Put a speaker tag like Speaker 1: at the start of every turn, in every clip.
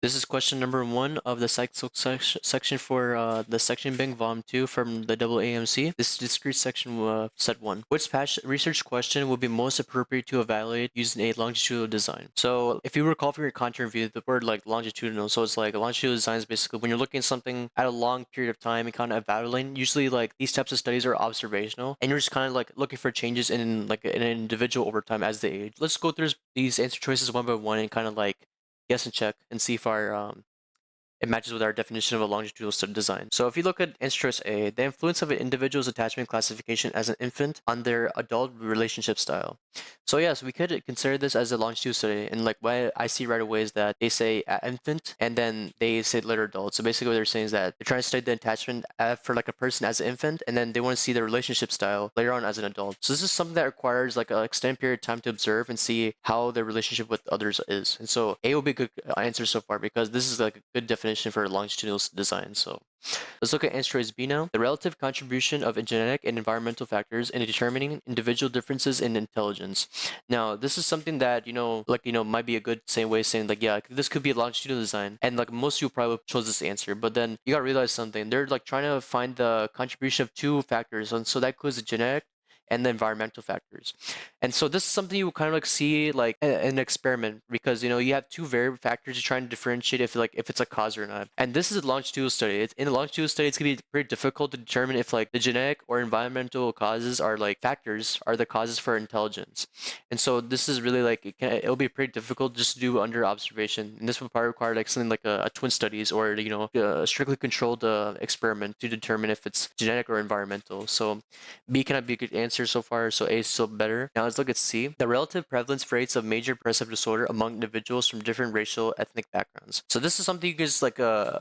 Speaker 1: This is question number one of the section for the section bank volume 2 from the AAMC. This is discrete section set 1. Which past research question would be most appropriate to evaluate using a longitudinal design? So if you recall from your content review, the word like longitudinal, so it's like a longitudinal design is basically when you're looking at something at a long period of time and kind of evaluating. Usually like these types of studies are observational and you're just kind of like looking for changes in like an individual over time as they age. Let's go through these answer choices one by one and kind of like guess and check and see if our it matches with our definition of a longitudinal study design. So if you look at answer choice A, the influence of an individual's attachment classification as an infant on their adult relationship style. So yes, we could consider this as a longitudinal study, and like what I see right away is that they say infant and then they say later adult. So basically what they're saying is that they're trying to study the attachment for like a person as an infant, and then they want to see the relationship style later on as an adult. So this is something that requires like an extended period of time to observe and see how their relationship with others is. And so A will be a good answer so far because this is like a good definition for longitudinal design. So let's look at answer choice B now. The relative contribution of genetic and environmental factors in determining individual differences in intelligence. Now, this is something that, might be a good same way of saying like, yeah, this could be a longitudinal design. And like most of you probably chose this answer, but then you gotta realize something. They're like trying to find the contribution of two factors. And so that includes the genetic and the environmental factors. And so this is something you kind of like see like in an experiment because you have two variable factors you're trying to differentiate if it's a cause or not. And this is a longitudinal study. In a longitudinal study, it's gonna be pretty difficult to determine if like the genetic or environmental causes are like factors are the causes for intelligence. And so this is really like it'll be pretty difficult just to do under observation. And this would probably require like something like a twin studies or a strictly controlled experiment to determine if it's genetic or environmental. So B cannot be a good answer so far, so A is still better. Now let's look at C. The relative prevalence rates of major depressive disorder among individuals from different racial ethnic backgrounds. So this is something you can just like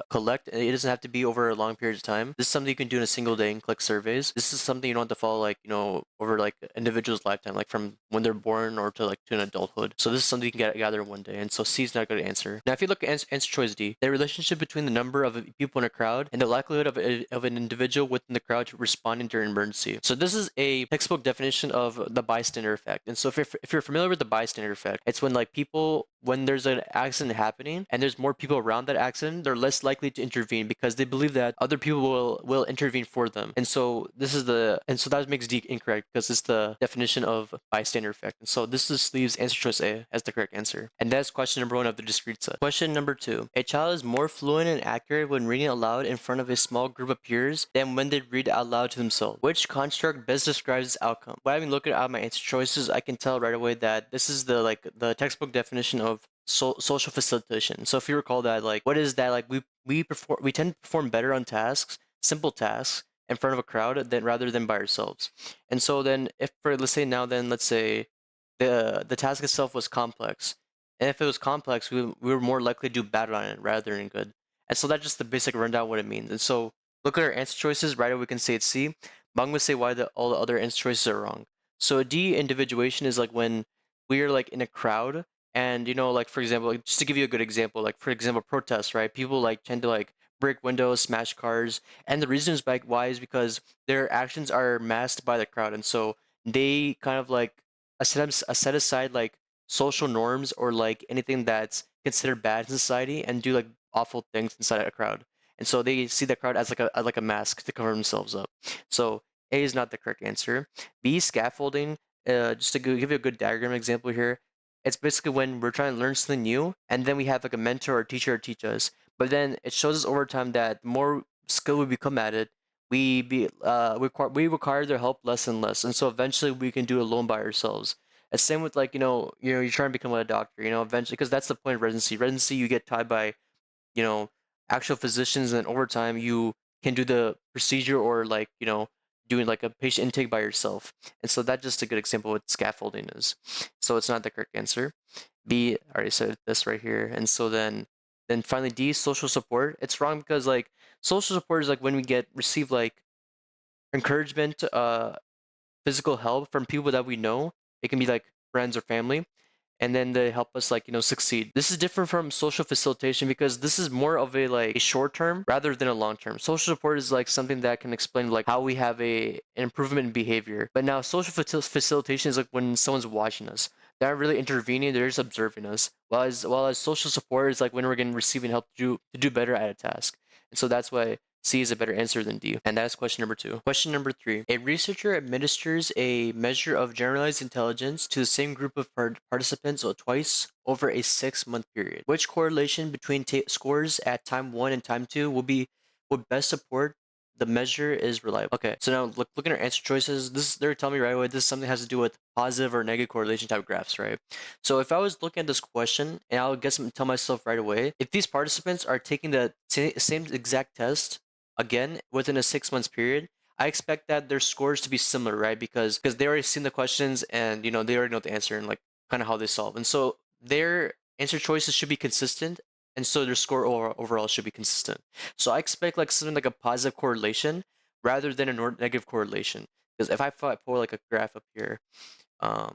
Speaker 1: collect. It doesn't have to be over a long period of time. This is something you can do in a single day and click surveys. This is something you don't have to follow like over like individual's lifetime, like from when they're born or to an adulthood. So this is something you can gather in one day. And so C is not a good answer. Now if you look at answer choice D, the relationship between the number of people in a crowd and the likelihood of an individual within the crowd to respond during an emergency. So this is a textbook definition of the bystander effect. And so if you're familiar with the bystander effect, it's when like people, when there's an accident happening and there's more people around that accident, they're less likely to intervene because they believe that other people will intervene for them. And so that makes D incorrect because it's the definition of bystander effect. And so this just leaves answer choice A as the correct answer. And that's question number one of the discrete set. Question number two. A child is more fluent and accurate when reading aloud in front of a small group of peers than when they read out loud to themselves. Which construct best describes this outcome? By having looked at my answer choices, I can tell right away that this is the textbook definition of social facilitation. So if you recall that, like, what is that? Like, we tend to perform better on simple tasks, in front of a crowd rather than by ourselves. And so then, let's say the task itself was complex, and if it was complex, we were more likely to do bad on it rather than good. And so that's just the basic rundown of what it means. And so look at our answer choices. Right away, we can say it's C. But I'm gonna say why all the other answer choices are wrong. So D, individuation, is like when we are like in a crowd and like for example, like, just to give you a good example, like for example protests, right? People like tend to like break windows, smash cars, and the reason is why is because their actions are masked by the crowd, and so they kind of like set aside like social norms or like anything that's considered bad in society and do like awful things inside a crowd, and so they see the crowd as like a mask to cover themselves up. So A is not the correct answer. B, scaffolding. Just to give you a good diagram example here, it's basically when we're trying to learn something new, and then we have like a mentor or teacher to teach us. But then it shows us over time that the more skilled we become at it, we require their help less and less, and so eventually we can do it alone by ourselves. And same with like you're trying to become a doctor, eventually, because that's the point of residency. Residency, you get taught by you know actual physicians, and over time you can do the procedure or like doing like a patient intake by yourself. And so that's just a good example of what scaffolding is. So it's not the correct answer. B, I already said this right here. And so then finally D, social support. It's wrong because like social support is like when we receive like encouragement, physical help from people that we know. It can be like friends or family, and then they help us like succeed. This is different from social facilitation because this is more of a short term rather than a long term. Social support is like something that can explain like how we have an improvement in behavior, but now social facilitation is like when someone's watching us. They're not really intervening, they're just observing us. While as social support is like when we're getting receiving help to do better at a task. And so that's why C is a better answer than D. And that's question number 2. Question number 3. A researcher administers a measure of generalized intelligence to the same group of participants twice over a 6-month period. Which correlation between scores at time 1 and time 2 would best support the measure is reliable? Okay, so now looking at our answer choices, they're telling me right away this is something that has to do with positive or negative correlation type graphs, right? So if I was looking at this question, and I would tell myself right away, if these participants are taking the same exact test again within a 6 months period, I expect that their scores to be similar, right? Because they already seen the questions and they already know the answer and like kind of how they solve, and so their answer choices should be consistent, and so their score overall should be consistent. So I expect like something like a positive correlation rather than a negative correlation. Because if I pull like a graph up here,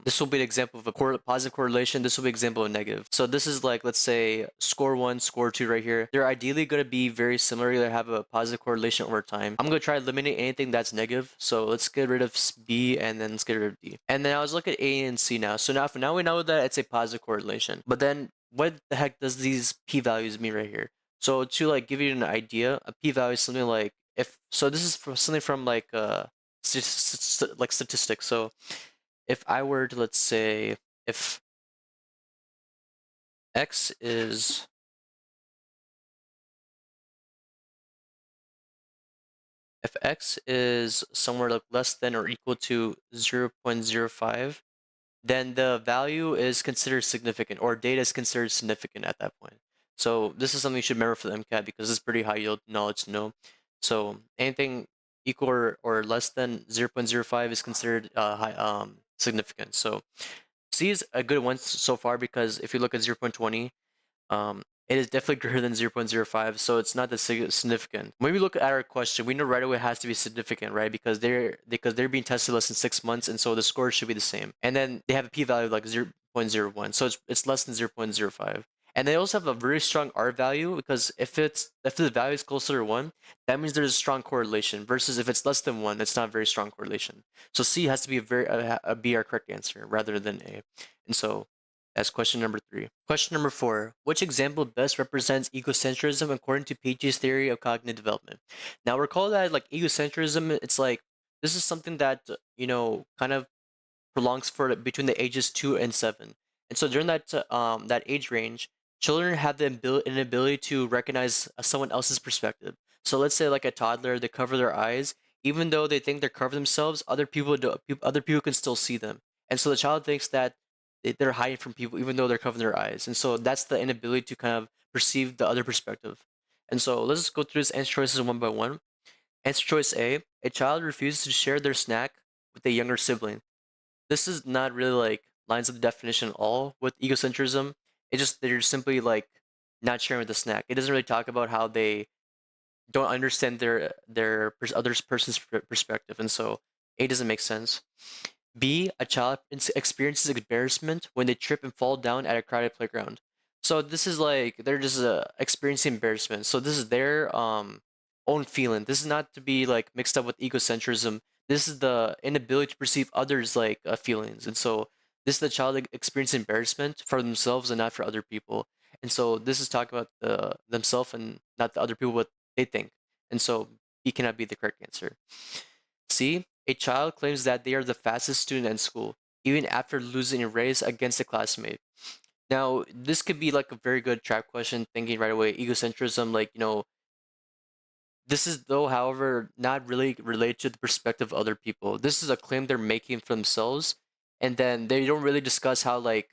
Speaker 1: this will be an example of a positive correlation. This will be an example of negative. So this is like, let's say, score 1, score 2 right here. They're ideally going to be very similar. They have a positive correlation over time. I'm going to try to eliminate anything that's negative. So let's get rid of B and then let's get rid of D. And then I was looking at A and C now. So now we know that it's a positive correlation. But then what the heck does these p-values mean right here? So to like give you an idea, a p-value is something like this is something from like statistics. So if I were to, let's say, if x is somewhere like less than or equal to 0.05, then the value is considered significant, or data is considered significant at that point. So this is something you should remember for the MCAT because it's pretty high yield knowledge to know. So anything equal or less than 0.05 is considered significant. So C is a good one so far because if you look at 0.20, it is definitely greater than 0.05, so it's not that significant. When we look at our question, we know right away it has to be significant, right? Because they're being tested less than 6 months, and so the score should be the same. And then they have a p-value of like 0.01, so it's less than 0.05. And they also have a very strong R value because if the value is closer to 1, that means there's a strong correlation. Versus if it's less than 1, it's not a very strong correlation. So C has to be be our correct answer rather than A. And so that's question number 3. Question number 4. Which example best represents egocentrism according to Page's theory of cognitive development? Now recall that like egocentrism, it's like this is something that kind of prolongs for between the ages 2 and 7. And so during that age range, children have the ability to recognize someone else's perspective. So let's say like a toddler, they cover their eyes, even though they think they're covering themselves, other people can still see them. And so the child thinks that they're hiding from people even though they're covering their eyes. And so that's the inability to kind of perceive the other perspective. And so let's just go through these answer choices one by one. Answer choice A child refuses to share their snack with a younger sibling. This is not really like lines of the definition at all with egocentrism. They're simply like not sharing with the snack. It doesn't really talk about how they don't understand their other person's perspective, and so A doesn't make sense. B, a child experiences embarrassment when they trip and fall down at a crowded playground. So this is like they're just experiencing embarrassment. So this is their own feeling. This is not to be like mixed up with egocentrism. This is the inability to perceive others like feelings, and so this is the child experiencing embarrassment for themselves and not for other people. And so this is talking about themselves and not the other people what they think. And so B cannot be the correct answer. C, a child claims that they are the fastest student in school, even after losing a race against a classmate. Now, this could be like a very good trap question, thinking right away, egocentrism, like, this is though, however, not really related to the perspective of other people. This is a claim they're making for themselves, and then they don't really discuss how the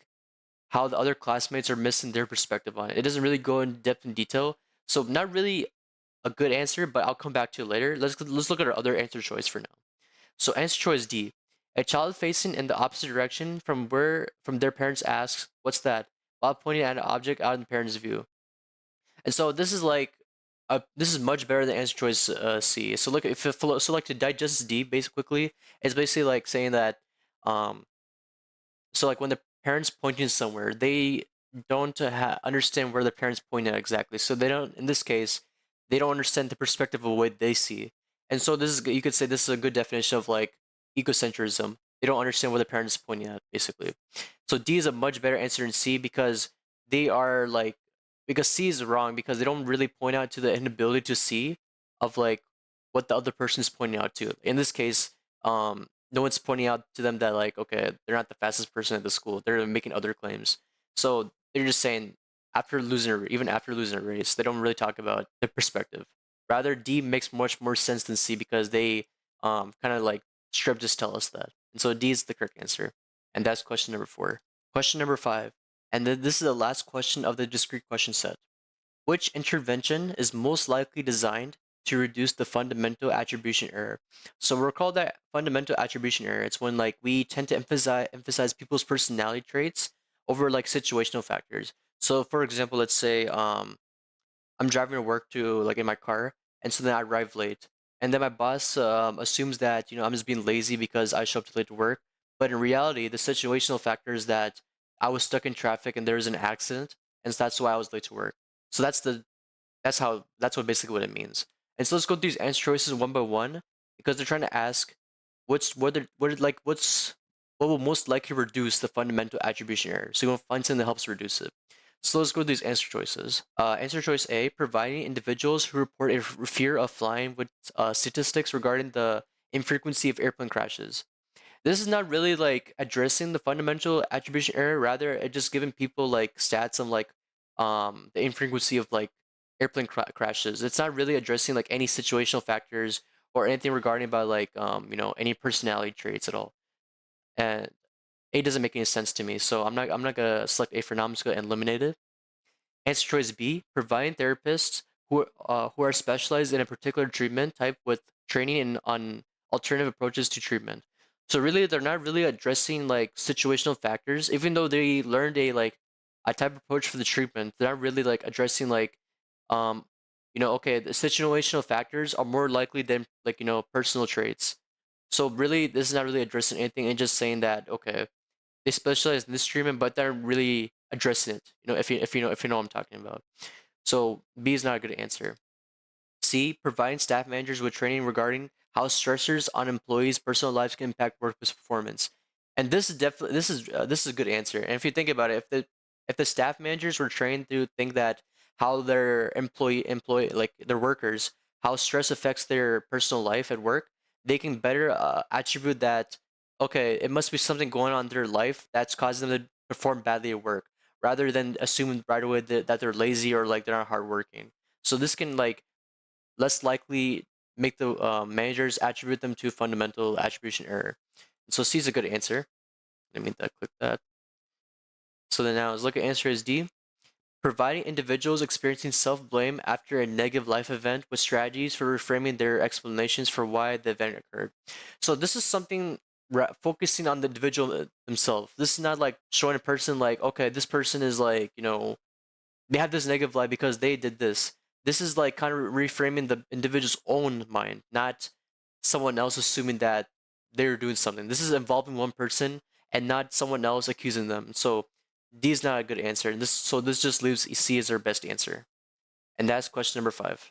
Speaker 1: other classmates are missing their perspective on it. It doesn't really go in depth and detail. So not really a good answer, but I'll come back to it later. Let's look at our other answer choice for now. So answer choice D. A child facing in the opposite direction from their parents asks, "What's that?" while pointing at an object out in the parent's view. And so this is like this is much better than answer choice C. So look, like to digest D quickly, it's basically like saying that um so like when the parents pointing somewhere, they don't understand where the parents point at exactly. So they don't, in this case, they don't understand the perspective of what they see. And so this is, you could say this is a good definition of like egocentrism. they don't understand what the parent is pointing at, basically. So D is a much better answer than C because they are like, because C is wrong because they don't really point out to the inability to see of like what the other person is pointing out to. In this case, no one's pointing out to them that like, okay, they're not the fastest person at the school. They're making other claims. So they're just saying even after losing a race, they don't really talk about the perspective. Rather, D makes much more sense than C because they kind of like strip just tell us that. And so D is the correct answer. And that's question number 4. Question number 5. And this is the last question of the discrete question set. Which intervention is most likely designed to reduce the fundamental attribution error? So recall that fundamental attribution error. It's when like we tend to emphasize people's personality traits over like situational factors. So for example, let's say I'm driving to work to like in my car, and so then I arrive late, and then my boss assumes that I'm just being lazy because I show up too late to work. But in reality, the situational factor is that I was stuck in traffic and there was an accident, and so that's why I was late to work. So that's what basically what it means. And so let's go through these answer choices one by one because they're trying to ask what will most likely reduce the fundamental attribution error. So you want to find something that helps reduce it. So let's go to these answer choices. Answer choice A, providing individuals who report a fear of flying with statistics regarding the infrequency of airplane crashes. This is not really like addressing the fundamental attribution error, rather it just giving people like stats on like the infrequency of like airplane crashes. It's not really addressing like any situational factors or anything regarding about like any personality traits at all. And A doesn't make any sense to me, so I'm not gonna select A for now. I'm just gonna eliminate it. Answer choice B, providing therapists who are specialized in a particular treatment type with training on alternative approaches to treatment. So really, they're not really addressing like situational factors, even though they learned a type of approach for the treatment. They're not really like addressing like, um, okay, the situational factors are more likely than like personal traits. So really, this is not really addressing anything and just saying that okay, they specialize in this treatment, but they're really addressing it. If you know what I'm talking about. So B is not a good answer. C, providing staff managers with training regarding how stressors on employees' personal lives can impact workplace performance. And this is definitely this is a good answer. And if you think about it, if the staff managers were trained to think that how their employee like their workers, how stress affects their personal life at work, they can better attribute that okay, it must be something going on in their life that's causing them to perform badly at work, rather than assuming right away that they're lazy or like they're not hardworking. So this can like less likely make the managers attribute them to fundamental attribution error. So C is a good answer. Let me click that. So then now let's look at answer is D. Providing individuals experiencing self-blame after a negative life event with strategies for reframing their explanations for why the event occurred. So this is something focusing on the individual themselves. This is not like showing a person like, okay, this person is like, they have this negative life because they did this. This is like kind of reframing the individual's own mind, not someone else assuming that they're doing something. This is involving one person and not someone else accusing them. So D is not a good answer. This just leaves C as our best answer. And that's question number 5.